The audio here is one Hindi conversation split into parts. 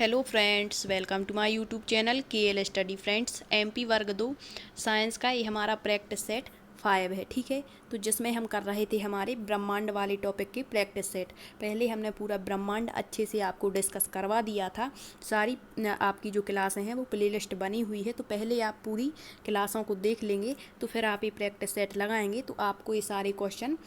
Hello friends, welcome to my YouTube channel KL study friends. MP वर्ग 2 साइंस का ये हमारा प्रैक्टिस सेट 5 है। ठीक है, तो जिसमें हम कर रहे थे हमारे ब्रह्मांड वाले टॉपिक की प्रैक्टिस सेट। पहले हमने पूरा ब्रह्मांड अच्छे से आपको डिस्कस करवा दिया था। सारी आपकी जो क्लासें हैं वो प्लेलिस्ट बनी हुई है, तो पहले आप पूरी क्लासों को देख लेंगे तो फिर आप ये प्रैक्टिस सेट लगाएंगे तो आपको ये सारे क्वेश्चन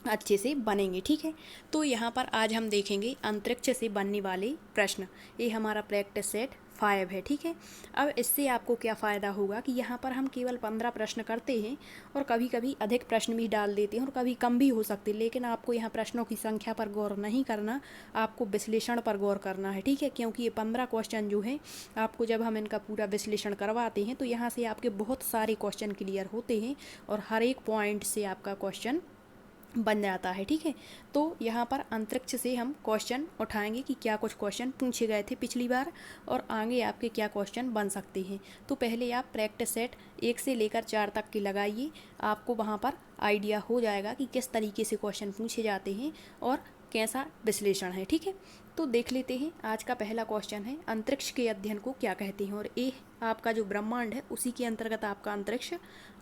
अच्छे से बनेंगे। ठीक है, तो यहाँ पर आज हम देखेंगे अंतरिक्ष से बनने वाले प्रश्न। ये हमारा प्रैक्टिस सेट 5 है। ठीक है, अब इससे आपको क्या फ़ायदा होगा कि यहाँ पर हम केवल 15 प्रश्न करते हैं और कभी कभी अधिक प्रश्न भी डाल देते हैं और कभी कम भी हो सकते हैं, लेकिन आपको यहाँ प्रश्नों की संख्या पर गौर नहीं करना, आपको विश्लेषण पर गौर करना है। ठीक है, क्योंकि ये 15 क्वेश्चन जो हैं आपको जब हम इनका पूरा विश्लेषण करवाते हैं तो यहाँ से आपके बहुत सारे क्वेश्चन क्लियर होते हैं और हर एक पॉइंट से आपका क्वेश्चन बन जाता है। ठीक है, तो यहाँ पर अंतरिक्ष से हम क्वेश्चन उठाएंगे कि क्या कुछ क्वेश्चन पूछे गए थे पिछली बार और आगे आपके क्या क्वेश्चन बन सकते हैं। तो पहले आप प्रैक्टिस सेट 1 से लेकर 4 तक की लगाइए, आपको वहाँ पर आइडिया हो जाएगा कि किस तरीके से क्वेश्चन पूछे जाते हैं और कैसा विश्लेषण है। ठीक है, तो देख लेते हैं। आज का पहला क्वेश्चन है, अंतरिक्ष के अध्ययन को क्या कहते हैं, और ये आपका जो ब्रह्मांड है उसी के अंतर्गत आपका अंतरिक्ष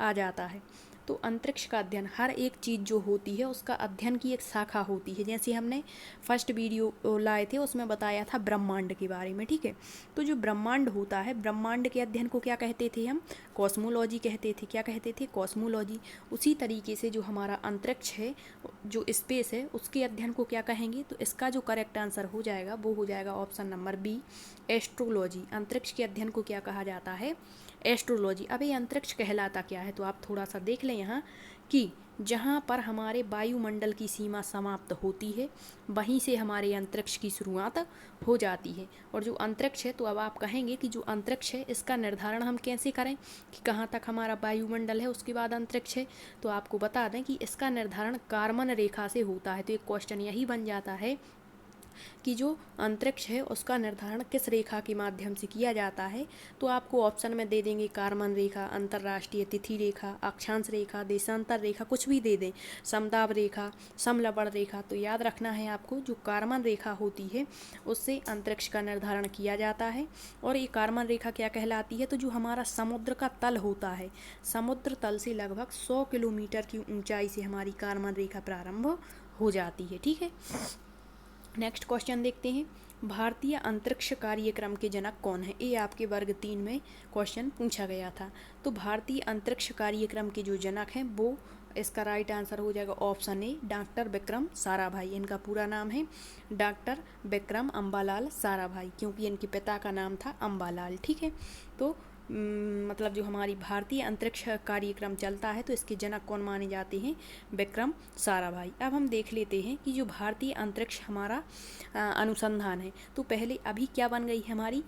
आ जाता है। तो अंतरिक्ष का अध्ययन, हर एक चीज़ जो होती है उसका अध्ययन की एक शाखा होती है। जैसे हमने फर्स्ट वीडियो लाए थे उसमें बताया था ब्रह्मांड के बारे में। ठीक है, तो जो ब्रह्मांड होता है, ब्रह्मांड के अध्ययन को क्या कहते थे हम? कॉस्मोलॉजी कहते थे। क्या कहते थे? कॉस्मोलॉजी। उसी तरीके से जो हमारा अंतरिक्ष है, जो स्पेस है, उसके अध्ययन को क्या कहेंगे? तो इसका जो करेक्ट आंसर हो जाएगा वो हो जाएगा ऑप्शन नंबर बी, एस्ट्रोलॉजी। अंतरिक्ष के अध्ययन को क्या कहा जाता है? एस्ट्रोलॉजी। अब ये अंतरिक्ष कहलाता क्या है, तो आप थोड़ा सा देख लें यहाँ कि जहाँ पर हमारे वायुमंडल की सीमा समाप्त होती है वहीं से हमारे अंतरिक्ष की शुरुआत हो जाती है। और जो अंतरिक्ष है, तो अब आप कहेंगे कि जो अंतरिक्ष है इसका निर्धारण हम कैसे करें कि कहाँ तक हमारा वायुमंडल है उसके बाद अंतरिक्ष है। तो आपको बता दें कि इसका निर्धारण कारमन रेखा से होता है। तो एक क्वेश्चन यही बन जाता है कि जो अंतरिक्ष है उसका निर्धारण किस रेखा के माध्यम से किया जाता है। तो आपको ऑप्शन में दे देंगे कारमन रेखा, अंतर्राष्ट्रीय तिथि रेखा, अक्षांश रेखा, देशांतर रेखा, कुछ भी दे दें, समदाब रेखा, समलवण रेखा। तो याद रखना है आपको, जो कारमन रेखा होती है उससे अंतरिक्ष का निर्धारण किया जाता है। और ये कारमन रेखा क्या कहलाती है? तो जो हमारा समुद्र का तल होता है, समुद्र तल से लगभग 100 किलोमीटर की ऊंचाई से हमारी कारमन रेखा प्रारंभ हो जाती है। ठीक है, नेक्स्ट क्वेश्चन देखते हैं, भारतीय अंतरिक्ष कार्यक्रम के जनक कौन है? ये आपके वर्ग 3 में क्वेश्चन पूछा गया था। तो भारतीय अंतरिक्ष कार्यक्रम के जो जनक हैं वो, इसका राइट आंसर हो जाएगा option A, doctor Vikram Sarabhai. इनका पूरा नाम है डॉक्टर विक्रम अम्बालाल साराभाई, क्योंकि इनके पिता का नाम था अम्बालाल। ठीक है, तो मतलब जो हमारी भारतीय अंतरिक्ष कार्यक्रम चलता है तो इसके जनक कौन माने जाते हैं? विक्रम साराभाई। अब हम देख लेते हैं कि जो भारतीय अंतरिक्ष हमारा अनुसंधान है, तो पहले अभी क्या बन गई है हमारी?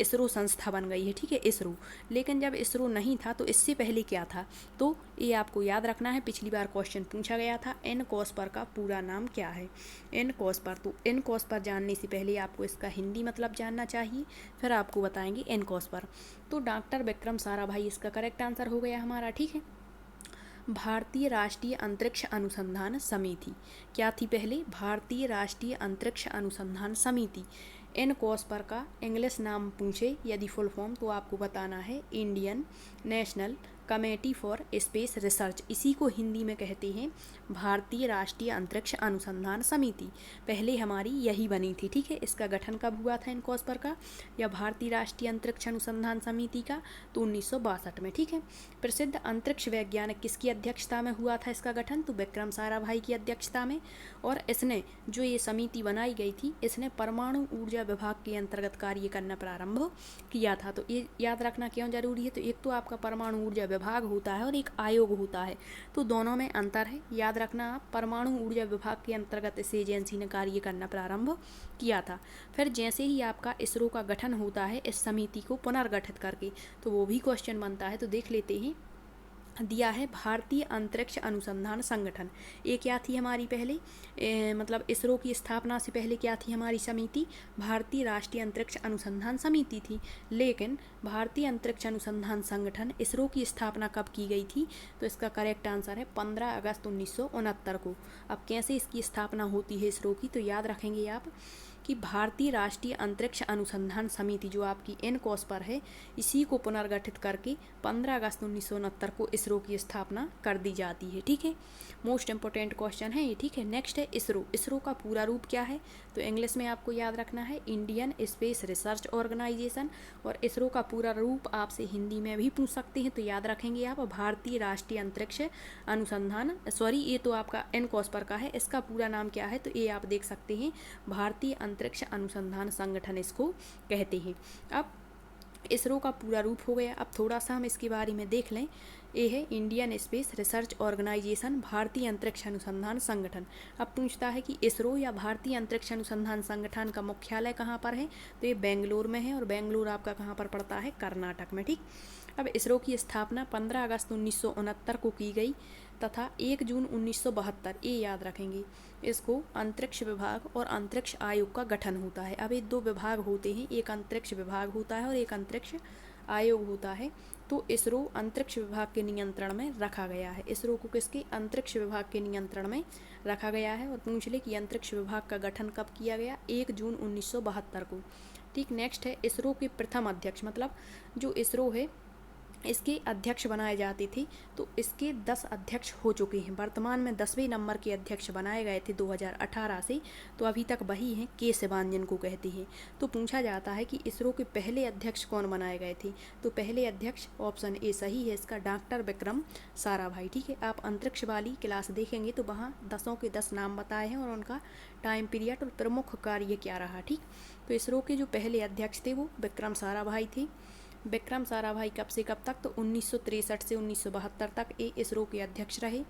इसरो संस्था बन गई है। ठीक है, इसरो। लेकिन जब इसरो नहीं था तो इससे पहले क्या था? तो ये आपको याद रखना है, पिछली बार क्वेश्चन पूछा गया था, एनकॉस्पर का पूरा नाम क्या है? एनकॉस्पर। तो एनकॉस्पर जानने से पहले आपको इसका हिंदी मतलब जानना चाहिए, फिर आपको बताएंगे एनकॉस्पर। तो डॉक्टर विक्रम साराभाई इसका करेक्ट आंसर हो गया हमारा। ठीक है, भारतीय राष्ट्रीय अंतरिक्ष अनुसंधान समिति क्या थी पहले? भारतीय राष्ट्रीय अंतरिक्ष अनुसंधान समिति। एनकॉस्पर का इंग्लिश नाम पूछे यदि फुल फॉर्म, तो आपको बताना है Indian national committee for space research. इसी को हिंदी में कहते हैं भारतीय राष्ट्रीय अंतरिक्ष अनुसंधान समिति। पहले हमारी यही बनी थी। ठीक है, इसका गठन कब हुआ था एनकॉस्पर का या भारतीय राष्ट्रीय अंतरिक्ष अनुसंधान समिति का? तो 1962 में। ठीक है, प्रसिद्ध अंतरिक्ष वैज्ञानिक किसकी अध्यक्षता में हुआ था इसका गठन? तो विक्रम साराभाई की अध्यक्षता में। और इसने, जो ये समिति बनाई गई थी, इसने परमाणु ऊर्जा विभाग के अंतर्गत कार्य करना प्रारंभ किया था। तो ये याद रखना क्यों जरूरी है? तो एक तो आपका परमाणु ऊर्जा विभाग होता है और एक आयोग होता है, तो दोनों में अंतर है। याद रखना आप, परमाणु ऊर्जा विभाग के अंतर्गत इस एजेंसी ने कार्य करना प्रारंभ किया था। फिर जैसे ही आपका इसरो का गठन होता है इस समिति को पुनर्गठित करके, तो वो भी क्वेश्चन बनता है। तो देख लेते हैं, दिया है भारतीय अंतरिक्ष अनुसंधान संगठन। ये क्या थी हमारी पहले? मतलब इसरो की स्थापना से पहले क्या थी हमारी समिति? भारतीय राष्ट्रीय अंतरिक्ष अनुसंधान समिति थी। लेकिन भारतीय अंतरिक्ष अनुसंधान संगठन, इसरो की स्थापना कब की गई थी? तो इसका करेक्ट आंसर है 15 अगस्त 1969 को। अब कैसे इसकी स्थापना होती है इसरो की? तो याद रखेंगे आप कि भारतीय राष्ट्रीय अंतरिक्ष अनुसंधान समिति जो आपकी इनकॉस पर है, इसी को पुनर्गठित करके 15 अगस्त 1969 को इसरो की स्थापना कर दी जाती है। ठीक है, मोस्ट इंपोर्टेंट क्वेश्चन है ये। ठीक है, नेक्स्ट है इसरो। इसरो का पूरा रूप क्या है? तो इंग्लिश में आपको याद रखना है इंडियन स्पेस रिसर्च ऑर्गेनाइजेशन, और इसरो का पूरा रूप आपसे हिंदी में भी पूछ सकते हैं, तो याद रखेंगे आप भारतीय राष्ट्रीय अंतरिक्ष अनुसंधान, सॉरी ये तो आपका इनकॉस पर का है, इसका पूरा नाम क्या है? तो ये आप देख सकते हैं भारतीय अंतरिक्ष अनुसंधान संगठन इसको कहते हैं। अब इसरो का पूरा रूप हो गया। अब थोड़ा सा हम इसके बारे में देख लें। ये है इंडियन स्पेस रिसर्च ऑर्गेनाइजेशन, भारतीय अंतरिक्ष अनुसंधान संगठन। अब पूछता है कि इसरो या भारतीय अंतरिक्ष अनुसंधान संगठन का मुख्यालय कहाँ पर है? तो ये बेंगलोर में है, और बेंगलोर आपका कहाँ पर पड़ता है? कर्नाटक में। ठीक, अब इसरो की स्थापना 15 अगस्त 1969 को की गई तथा 1 जून 1972, ये याद रखेंगे, इसको अंतरिक्ष विभाग और अंतरिक्ष आयोग का गठन होता है। अब ये दो विभाग होते हैं, एक अंतरिक्ष विभाग होता है और एक अंतरिक्ष आयोग होता है। तो इसरो अंतरिक्ष विभाग के नियंत्रण में रखा गया है। इसरो को किसके? अंतरिक्ष विभाग के नियंत्रण में रखा गया है। और पूछ ले कि अंतरिक्ष विभाग का गठन कब किया गया? 1 जून 1972 को। ठीक, नेक्स्ट है इसरो के प्रथम अध्यक्ष, मतलब जो इसरो है इसके अध्यक्ष बनाए जाते थे, तो इसके 10 अध्यक्ष हो चुके हैं। वर्तमान में 10वें नंबर के अध्यक्ष बनाए गए थे 2018 से, तो अभी तक वही हैं, के सिवान जिनको कहते हैं। तो पूछा जाता है कि इसरो के पहले अध्यक्ष कौन बनाए गए थे? तो पहले अध्यक्ष ऑप्शन ए सही है इसका, डॉक्टर विक्रम साराभाई। ठीक है, आप अंतरिक्ष वाली क्लास देखेंगे तो वहाँ 10 के 10 नाम बताए हैं और उनका टाइम पीरियड और प्रमुख कार्य क्या रहा। ठीक, तो इसरो के जो पहले अध्यक्ष थे वो विक्रम साराभाई थे। विक्रम साराभाई कब से कब तक? तो 1963 से 1972 तक ये इसरो के अध्यक्ष रहे।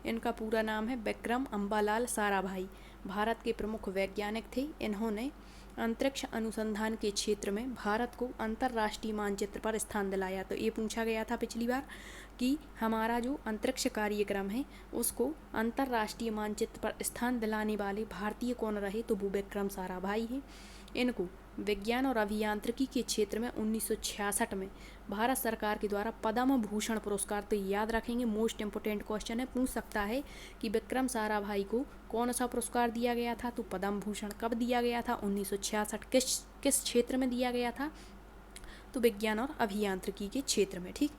इनका पूरा नाम है विक्रम अम्बालाल साराभाई। भारत के प्रमुख वैज्ञानिक थे। इन्होंने अंतरिक्ष अनुसंधान के क्षेत्र में भारत को अंतर्राष्ट्रीय मानचित्र पर स्थान दिलाया। तो ये पूछा गया था पिछली बार कि हमारा जो अंतरिक्ष कार्यक्रम है उसको अंतर्राष्ट्रीय मानचित्र पर स्थान दिलाने वाले भारतीय कौन रहे? तो वो विक्रम साराभाई हैं। इनको विज्ञान और अभियांत्रिकी के क्षेत्र में 1966 में भारत सरकार के द्वारा पद्म भूषण पुरस्कार, तो याद रखेंगे मोस्ट इंपोर्टेंट क्वेश्चन है, पूछ सकता है कि विक्रम साराभाई को कौन सा पुरस्कार दिया गया था? तो पद्म भूषण कब दिया गया था? 1966। किस क्षेत्र में दिया गया था? तो विज्ञान और अभियांत्रिकी के क्षेत्र में। ठीक,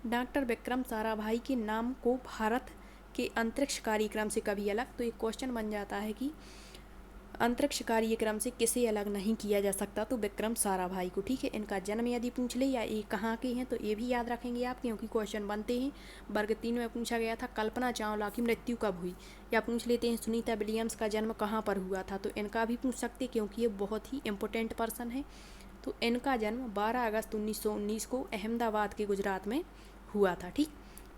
डॉक्टर विक्रम साराभाई के नाम को भारत के अंतरिक्ष कार्यक्रम से कभी अलग, तो एक क्वेश्चन बन जाता है कि अंतरिक्ष कार्यक्रम से किसे अलग नहीं किया जा सकता? तो विक्रम साराभाई को। ठीक है, इनका जन्म यदि पूछ ले या ये कहाँ के हैं तो ये भी याद रखेंगे आप, क्योंकि क्वेश्चन बनते हैं। वर्ग 3 में पूछा गया था कल्पना चावला की मृत्यु कब हुई, या पूछ लेते हैं सुनीता विलियम्स का जन्म कहाँ पर हुआ था, तो इनका भी पूछ सकते क्योंकि ये बहुत ही इंपॉर्टेंट पर्सन है। तो इनका जन्म 12 अगस्त 1919 को अहमदाबाद के गुजरात में हुआ था। ठीक,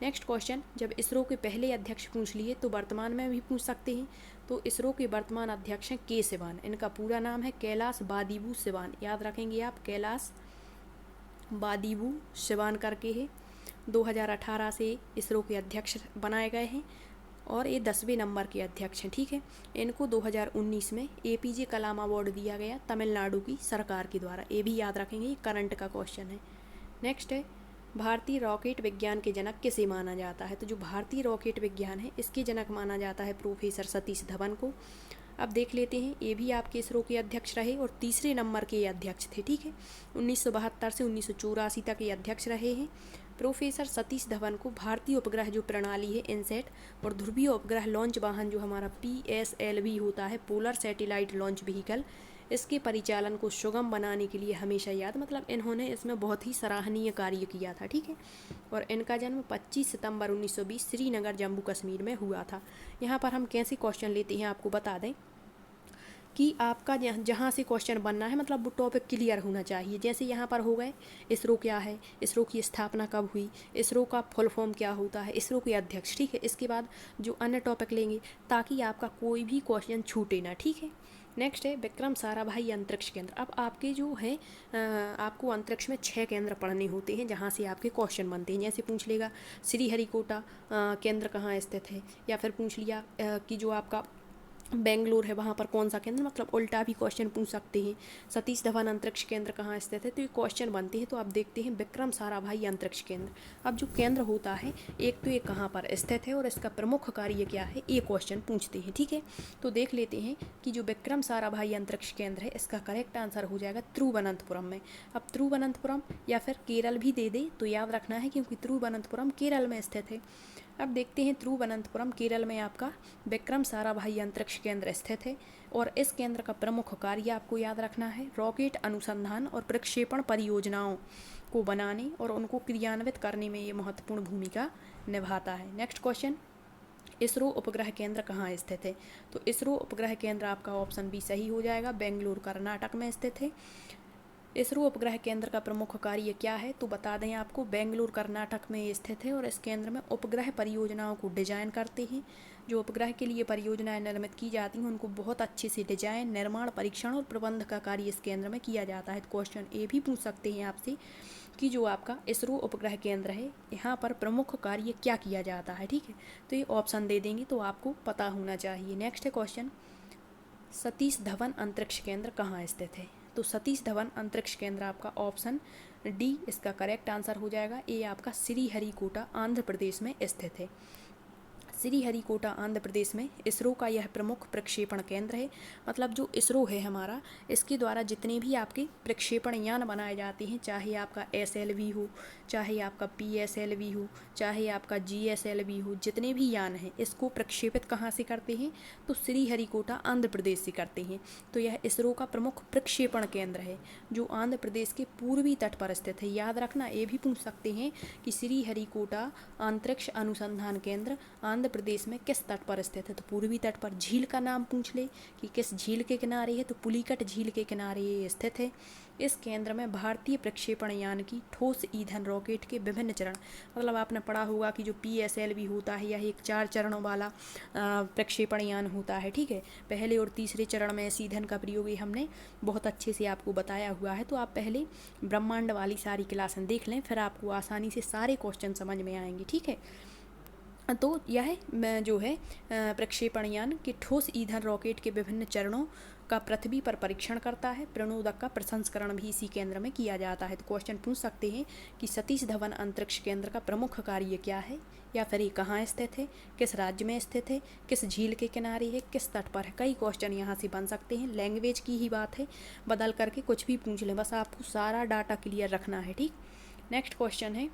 नेक्स्ट क्वेश्चन, जब इसरो के पहले अध्यक्ष पूछ लिए तो वर्तमान में भी पूछ सकते हैं। तो इसरो के वर्तमान अध्यक्ष हैं के सिवान। इनका पूरा नाम है कैलाश बादिबू सिवान। याद रखेंगे आप, कैलाश बादिबू सिवान करके है। 2018 से इसरो के अध्यक्ष बनाए गए हैं और ये 10वें नंबर के अध्यक्ष हैं। ठीक है, इनको 2019 में APJ कलाम अवार्ड दिया गया तमिलनाडु की सरकार के द्वारा। ये भी याद रखेंगे, करंट का क्वेश्चन है। नेक्स्ट है भारतीय रॉकेट विज्ञान के जनक किसे माना जाता है? तो जो भारतीय रॉकेट विज्ञान है इसके जनक माना जाता है प्रोफेसर सतीश धवन को। अब देख लेते हैं, ये भी आपके इसरो के अध्यक्ष रहे और तीसरे नंबर के अध्यक्ष थे। ठीक है, 1972 से 1984 तक ये अध्यक्ष रहे हैं। प्रोफेसर सतीश धवन को भारतीय उपग्रह जो प्रणाली है इनसेट और ध्रुवीय उपग्रह लॉन्च वाहन जो हमारा PSLV होता है, पोलर सैटेलाइट लॉन्च व्हीकल, इसके परिचालन को सुगम बनाने के लिए हमेशा याद, मतलब इन्होंने इसमें बहुत ही सराहनीय कार्य किया था। ठीक है, और इनका जन्म 25 सितंबर 1920 श्रीनगर जम्मू कश्मीर में हुआ था। यहाँ पर हम कैसे क्वेश्चन लेते हैं आपको बता दें कि आपका जहाँ से क्वेश्चन बनना है, मतलब वो टॉपिक क्लियर होना चाहिए। जैसे यहाँ पर हो गए इसरो क्या है, इसरो की स्थापना कब हुई, इसरो का फुल फॉर्म क्या होता है, इसरो के अध्यक्ष। ठीक है, इसके बाद जो अन्य टॉपिक लेंगे ताकि आपका कोई भी क्वेश्चन छूटे ना। ठीक है, नेक्स्ट है विक्रम साराभाई अंतरिक्ष केंद्र। अब आपके जो है आपको अंतरिक्ष में 6 केंद्र पढ़ने होते हैं जहाँ से आपके क्वेश्चन बनते हैं। जैसे पूछ लेगा श्रीहरिकोटा केंद्र कहाँ स्थित है, या फिर पूछ लिया कि जो आपका बेंगलुरु है वहाँ पर कौन सा केंद्र, मतलब उल्टा भी क्वेश्चन पूछ सकते हैं। सतीश धवन अंतरिक्ष केंद्र कहाँ स्थित है, तो ये क्वेश्चन बनते हैं। तो आप देखते हैं विक्रम साराभाई अंतरिक्ष केंद्र। अब जो केंद्र होता है एक तो ये कहाँ पर स्थित है और इसका प्रमुख कार्य क्या है, ये क्वेश्चन पूछते हैं। ठीक है, तो देख लेते हैं कि जो विक्रम साराभाई अंतरिक्ष केंद्र है इसका करेक्ट आंसर हो जाएगा तिरुवनंतपुरम में। अब तिरुवनंतपुरम या फिर केरल भी दे दे तो याद रखना है, क्योंकि तिरुवनंतपुरम केरल में स्थित है। अब देखते हैं तिरुवनंतपुरम केरल में आपका विक्रम साराभाई अंतरिक्ष केंद्र स्थित है और इस केंद्र का प्रमुख कार्य आपको याद रखना है रॉकेट अनुसंधान और प्रक्षेपण परियोजनाओं को बनाने और उनको क्रियान्वित करने में ये महत्वपूर्ण भूमिका निभाता है। नेक्स्ट क्वेश्चन, इसरो उपग्रह केंद्र कहाँ स्थित है, तो इसरो उपग्रह केंद्र आपका ऑप्शन बी सही हो जाएगा, बेंगलुरु कर्नाटक में स्थित है। इसरो उपग्रह केंद्र का प्रमुख कार्य क्या है, तो बता दें आपको बेंगलुरु कर्नाटक में ये स्थित है और इस केंद्र में उपग्रह परियोजनाओं को डिजाइन करते हैं। जो उपग्रह के लिए परियोजनाएं निर्मित की जाती हैं उनको बहुत अच्छे से डिजाइन, निर्माण, परीक्षण और प्रबंध का कार्य इस केंद्र में किया जाता है। तो क्वेश्चन ये भी पूछ सकते हैं आपसे कि जो आपका इसरो उपग्रह केंद्र है यहाँ पर प्रमुख कार्य क्या किया जाता है। ठीक है, तो ये ऑप्शन दे देंगे तो आपको पता होना चाहिए। नेक्स्ट है क्वेश्चन, सतीश धवन अंतरिक्ष केंद्र कहाँ स्थित है, तो सतीश धवन अंतरिक्ष केंद्र आपका ऑप्शन डी इसका करेक्ट आंसर हो जाएगा। ये आपका श्रीहरिकोटा आंध्र प्रदेश में स्थित है। श्रीहरिकोटा आंध्र प्रदेश में इसरो का यह प्रमुख प्रक्षेपण केंद्र है। मतलब जो इसरो है हमारा, इसके द्वारा जितने भी आपके प्रक्षेपण यान बनाए जाते हैं, चाहे आपका SLV हो, चाहे आपका PSLV हो, चाहे आपका GSLV हो, जितने भी यान हैं इसको प्रक्षेपित कहाँ से करते हैं, तो श्रीहरिकोटा आंध्र प्रदेश से करते हैं। तो यह इसरो का प्रमुख प्रक्षेपण केंद्र है जो आंध्र प्रदेश के पूर्वी तट पर स्थित है। याद रखना, ये भी पूछ सकते हैं कि श्रीहरिकोटा अंतरिक्ष अनुसंधान केंद्र आंध्र प्रदेश में किस तट पर स्थित है, तो पूर्वी तट पर। झील का नाम पूछ ले कि किस झील के किनारे है, तो पुलिकट झील के किनारे ये स्थित है। इस केंद्र में भारतीय प्रक्षेपण यान की ठोस ईंधन रॉकेट के विभिन्न चरण, मतलब आपने पढ़ा होगा कि जो PSLV होता है यह एक 4 चरणों वाला प्रक्षेपण यान होता है। ठीक है, पहले और तीसरे चरण में इस ईंधन का प्रयोग हमने बहुत अच्छे से आपको बताया हुआ है। तो आप पहले ब्रह्मांड वाली सारी क्लासें देख लें, फिर आपको आसानी से सारे क्वेश्चन समझ में आएंगे। ठीक है, तो यह जो है प्रक्षेपण यान के ठोस ईंधन रॉकेट के विभिन्न चरणों का पृथ्वी पर परीक्षण करता है। प्रणोदक का प्रसंस्करण भी इसी केंद्र में किया जाता है। तो क्वेश्चन पूछ सकते हैं कि सतीश धवन अंतरिक्ष केंद्र का प्रमुख कार्य क्या है, या फिर ये कहाँ स्थित है, किस राज्य में स्थित है, किस झील के किनारे है, किस तट पर है। कई क्वेश्चन यहाँ से बन सकते हैं। लैंग्वेज की ही बात है, बदल करके कुछ भी पूछ लें, बस आपको सारा डाटा क्लियर रखना है। ठीक, नेक्स्ट क्वेश्चन है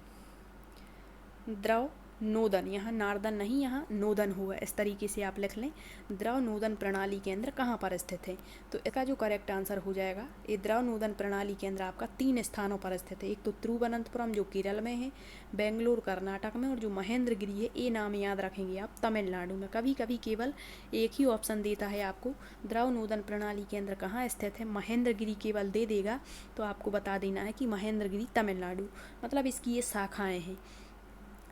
द्रव नोदन, यहाँ नारदन नहीं, यहाँ नोदन हुआ, इस तरीके से आप लिख लें। द्रव नोदन प्रणाली केंद्र कहाँ पर स्थित है, तो इसका जो करेक्ट आंसर हो जाएगा, ये द्रव नोदन प्रणाली केंद्र आपका 3 स्थानों पर स्थित है। एक तो तिरुवनंतपुरम जो केरल में है, बेंगलुरु कर्नाटक में, और जो महेंद्रगिरी है ये नाम याद रखेंगे आप, तमिलनाडु में। कभी कभी केवल एक ही ऑप्शन देता है आपको, द्रव नोदन प्रणाली केंद्र कहाँ स्थित है, महेंद्रगिरी केवल दे देगा तो आपको बता देना है कि महेंद्रगिरी तमिलनाडु, मतलब इसकी ये शाखाएँ हैं।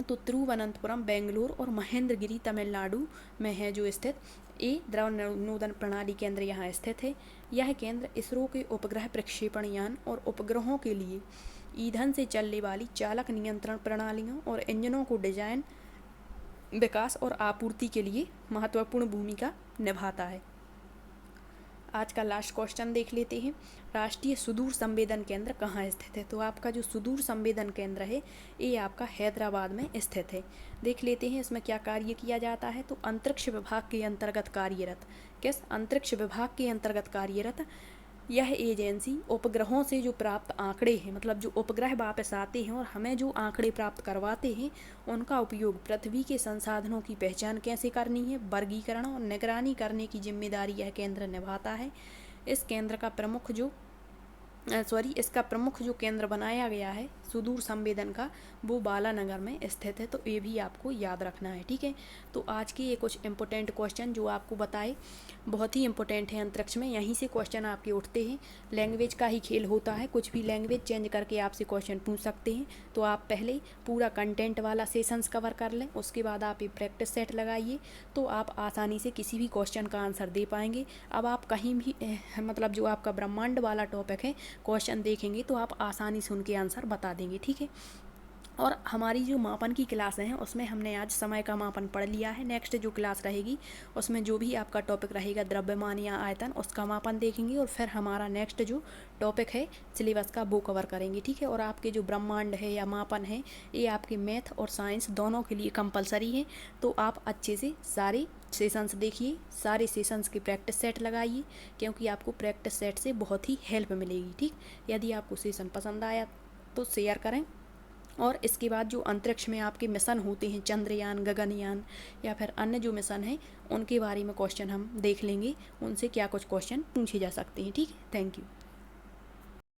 तो तिरुवनंतपुरम बेंगलुरु और महेंद्रगिरी तमिलनाडु में है जो स्थित, ये द्रव नोदन प्रणाली केंद्र यहाँ स्थित है। यह केंद्र इसरो के उपग्रह प्रक्षेपण यान और उपग्रहों के लिए ईंधन से चलने वाली चालक नियंत्रण प्रणालियों और इंजनों को डिजाइन, विकास और आपूर्ति के लिए महत्वपूर्ण भूमिका निभाता है। आज का लास्ट क्वेश्चन देख लेते हैं, राष्ट्रीय सुदूर संवेदन केंद्र कहाँ स्थित है, तो आपका जो सुदूर संवेदन केंद्र है ये आपका हैदराबाद में स्थित है। देख लेते हैं इसमें क्या कार्य किया जाता है, तो अंतरिक्ष विभाग के अंतर्गत कार्यरत, किस अंतरिक्ष विभाग के अंतर्गत कार्यरत यह एजेंसी उपग्रहों से जो प्राप्त आंकड़े हैं, मतलब जो उपग्रह वापस आते हैं और हमें जो आंकड़े प्राप्त करवाते हैं, उनका उपयोग पृथ्वी के संसाधनों की पहचान कैसे करनी है, वर्गीकरण और निगरानी करने की जिम्मेदारी यह केंद्र निभाता है। इस केंद्र का प्रमुख जो इसका प्रमुख जो केंद्र बनाया गया है सुदूर संवेदन का, वो बालानगर में स्थित है। तो ये भी आपको याद रखना है। ठीक है, तो आज के ये कुछ इंपॉर्टेंट क्वेश्चन जो आपको बताए बहुत ही इंपॉर्टेंट है। अंतरिक्ष में यहीं से क्वेश्चन आपके उठते हैं, लैंग्वेज का ही खेल होता है, कुछ भी लैंग्वेज चेंज करके आपसे क्वेश्चन पूछ सकते हैं। तो आप पहले पूरा कंटेंट वाला सेशंस कवर कर लें, उसके बाद आप ये प्रैक्टिस सेट लगाइए, तो आप आसानी से किसी भी क्वेश्चन का आंसर दे पाएंगे। अब आप कहीं भी मतलब जो आपका ब्रह्मांड वाला टॉपिक है क्वेश्चन देखेंगे तो आप आसानी से उनके आंसर बता देंगे। ठीक है, और हमारी जो मापन की क्लासें हैं उसमें हमने आज समय का मापन पढ़ लिया है। नेक्स्ट जो क्लास रहेगी उसमें जो भी आपका टॉपिक रहेगा द्रव्यमान या आयतन, उसका मापन देखेंगे और फिर हमारा नेक्स्ट जो टॉपिक है सिलेबस का वो कवर करेंगे, ठीक है। और आपके जो ब्रह्मांड है या मापन है ये आपके मैथ और साइंस दोनों के लिए कंपलसरी है। तो आप अच्छे से सारे सेशंस देखिए, सारे सेशंस की प्रैक्टिस सेट लगाइए, क्योंकि आपको प्रैक्टिस सेट से बहुत ही हेल्प मिलेगी, ठीक। यदि आपको सेशन पसंद आया तो शेयर करें। और इसके बाद जो अंतरिक्ष में आपके मिशन होते हैं, चंद्रयान, गगनयान या फिर अन्य जो मिशन हैं, उनके बारे में क्वेश्चन हम देख लेंगे, उनसे क्या कुछ क्वेश्चन पूछे जा सकते हैं, ठीक है। Thank you.